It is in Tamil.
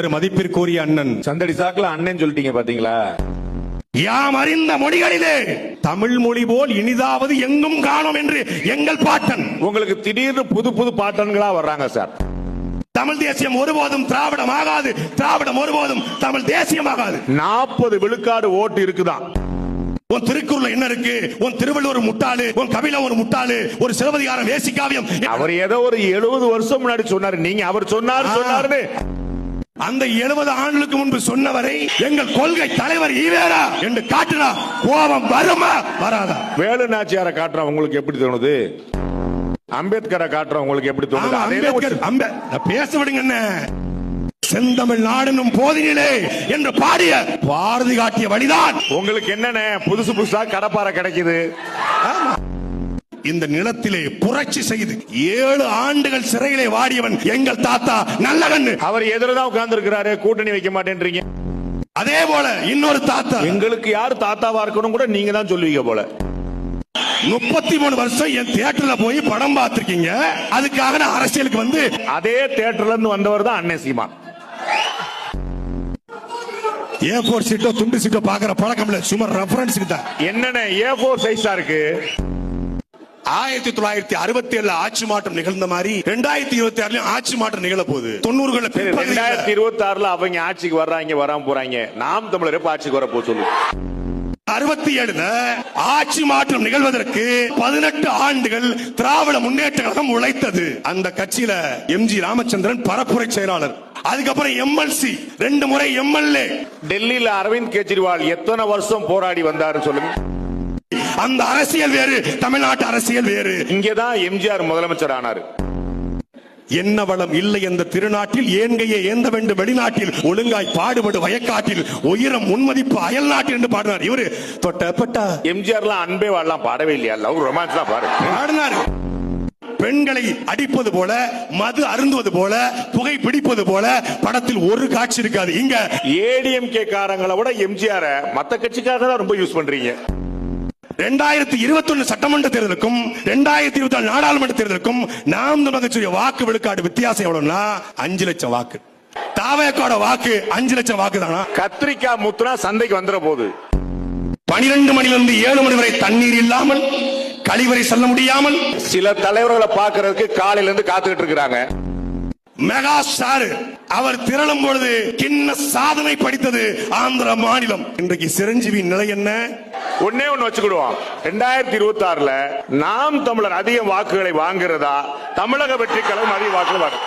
பெரும் மதிப்பிற்குரிய அண்ணன் சந்தடி சாக்குல அண்ணன் சொல்லிட்டீங்க பாத்தீங்களா? யாம் அறிந்த மொழிகளிலே தமிழ் மொழி போல் இனிதாவது எங்கும் காணோம் என்று எங்கள் பாட்டன். உங்களுக்கு திடீர்னு புது புது பாட்டன்களா வர்றாங்க சார். தமிழ் தேசியம் ஒருபோதும் திராவிடம் ஆகாது, திராவிடம் ஒருபோதும் தமிழ் தேசியமாகாது. 40 விழுக்காடு ஓட்டு இருக்குதான். உன் திருக்குறள் என்ன இருக்கு? உன் திருவள்ளுவர் முட்டாளு, உன் கபில ஒரு முட்டாளு, ஒரு சிலப்பதிகாரம் வேசிக்காவியம். அவர் ஏதோ ஒரு 70 வருஷம் முன்னாடி சொன்னாரு. நீங்க அவர் சொன்னாரு அந்த 70 ஆண்டுகளுக்கு முன்பு சொன்னவரை எங்கள் கொள்கை தலைவர் ஈவேரா என்று காட்டினா கோபம் வருமா வராதா? வேலு நாச்சியாரை காட்டுற உங்களுக்கு எப்படி தோணுது? அம்பேத்கரை காட்டுற உங்களுக்கு எப்படி தோணுது? பேச விடுங்க. என்ன செந்தமிழ் நாடனும் போதினிலே என்று பாடிய பாரதி காட்டிய வழிதான் உங்களுக்கு என்னன்னு புதுசு புதுசா கடப்பாறை கிடைக்குது. இந்த நிலத்திலே புரட்சி செய்து 7 ஆண்டுகள் சிறையிலே வாடியவன் எங்கள் தாத்தா நல்லகண்ணு. அவர் எதிரதான் உட்கார்ந்து இருக்கிறாரு. கூட்டணி வைக்க மாட்டேன்றீங்க. அதே போல இன்னொரு தாத்தா, எங்களுக்கு யாரு தாத்தாவா இருக்கணும் கூட நீங்க தான் சொல்லுவீங்க போல. 33 வருஷம் என் தியேட்டர்ல போய் படம் பார்த்திருக்கீங்க. அதுக்காக நான் அரசியலுக்கு வந்து அதே தியேட்டர்ல இருந்து வந்தவர் தான் அண்ணன் சீமான். A4 சீட்டோ துண்டு சீட்டோ பாக்குற பழக்கம் இல்ல, சும்மா ரெஃபரன்ஸ்க்கு தான். என்னென்ன A4 சைஸா இருக்கு? 1967 ஆட்சி மாற்றம் நிகழ்ந்த மாதிரி 2026 ஆட்சி மாற்றம் நிகழ போகுது. 90களில் 2026 அவங்க ஆட்சிக்கு வர்றாங்க, வராம போறாங்க. நாம் தமிழர் எப்ப ஆட்சிக்கு வர போ சொல்லு. 67 ஆட்சி மாற்றம் நிகழ்வதற்கு 18 ஆண்டுகள் திராவிட முன்னேற்ற கழகம் உழைத்தது. அந்த கட்சியில MG ராமச்சந்திரன் பரப்புரை செயலாளர், அதுக்கப்புறம் MLC, 2 முறை MLA. டெல்லியில அரவிந்த் கெஜ்ரிவால் எத்தனை வருஷம் போராடி வந்தாரு சொல்லுங்க. அந்த அரசியல் வேறு, தமிழ்நாட்டு அரசியல் வேறு. இங்கதான் எம்ஜிஆர் முதலமைச்சர் ஆனாரு. என்ன வளம் இல்லை என்ற திருநாட்டில் ஏன்கையே ஏந்த வேண்டும் வெளிநாட்டில் ஒழுங்காய் பாடுபடு வயக்காட்டில் உயரம் முன்மதிப்பு அயல் நாட்டில் என்று பாடினார். இவரு தொட்டப்பட்டா எம்ஜிஆர்லாம் அன்பே வாழலாம் பாடவே இல்லையா? லவ் ரொமான்ஸ் தான் பாடினார். பெண்களை அடிப்பது போல, மது அருந்துவது போல, புகை பிடிப்பது போல படத்தில் ஒரு காட்சி இருக்காது. இங்க ADMK காரங்களை விட எம்ஜிஆர் மத்த கட்சிக்காரங்க தான் ரொம்ப யூஸ் பண்றீங்க. 2021 சட்டமன்ற தேர்தலுக்கும் 2024 நாடாளுமன்ற தேர்தலுக்கும் நாம் தமிழக வாக்கு விழுக்காடு வித்தியாசம் எவ்வளவுனா 5 லட்சம் வாக்கு. தாவேக்கோட வாக்கு 5 லட்சம் வாக்கு தானா? கத்திரிக்காய் முத்துனா சந்தைக்கு வந்துற போது 12 மணிலிருந்து 7 மணி வரை தண்ணீர் இல்லாமல், கழிவறை செல்ல முடியாமல் சில தலைவர்களை பார்க்கறதுக்கு காலையில இருந்து காத்துக்கிட்டு இருக்காங்க. மெகா ஸ்டார் அவர் திரளும் பொழுது கிண்ண சாதனை படித்தது ஆந்திர மாநிலம். இன்றைக்கு சிரஞ்சீவி நிலை என்ன? ஒன்னே ஒன்னு வச்சுக்கிடுவோம். 2026 நாம் தமிழர் அதிக வாக்குகளை வாங்குறதா, தமிழக வெற்றி கழகம் அதிக வாக்குகள் வாங்க.